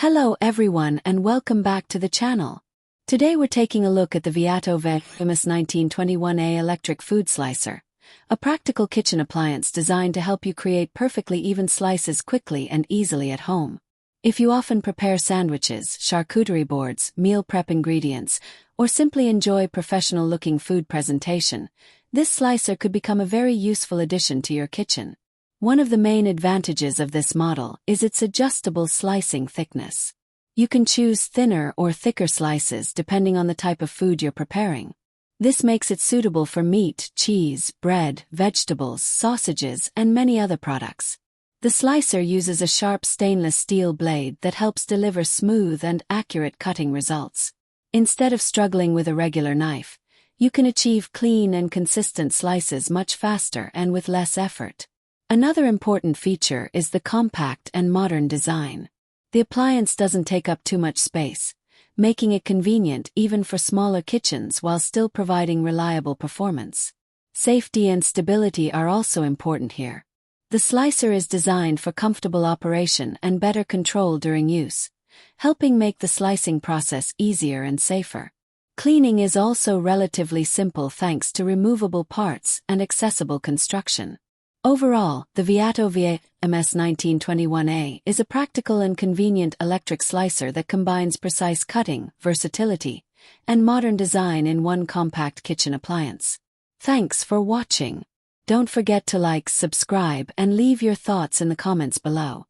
Hello everyone and welcome back to the channel. Today we're taking a look at the Viatto VA-MS1921A electric food slicer, a practical kitchen appliance designed to help you create perfectly even slices quickly and easily at home. If you often prepare sandwiches, charcuterie boards, meal prep ingredients, or simply enjoy professional-looking food presentation, this slicer could become a very useful addition to your kitchen. One of the main advantages of this model is its adjustable slicing thickness. You can choose thinner or thicker slices depending on the type of food you're preparing. This makes it suitable for meat, cheese, bread, vegetables, sausages, and many other products. The slicer uses a sharp stainless steel blade that helps deliver smooth and accurate cutting results. Instead of struggling with a regular knife, you can achieve clean and consistent slices much faster and with less effort. Another important feature is the compact and modern design. The appliance doesn't take up too much space, making it convenient even for smaller kitchens while still providing reliable performance. Safety and stability are also important here. The slicer is designed for comfortable operation and better control during use, helping make the slicing process easier and safer. Cleaning is also relatively simple thanks to removable parts and accessible construction. Overall, the Viatto VA-MS1921A is a practical and convenient electric slicer that combines precise cutting, versatility, and modern design in one compact kitchen appliance. Thanks for watching. Don't forget to like, subscribe, and leave your thoughts in the comments below.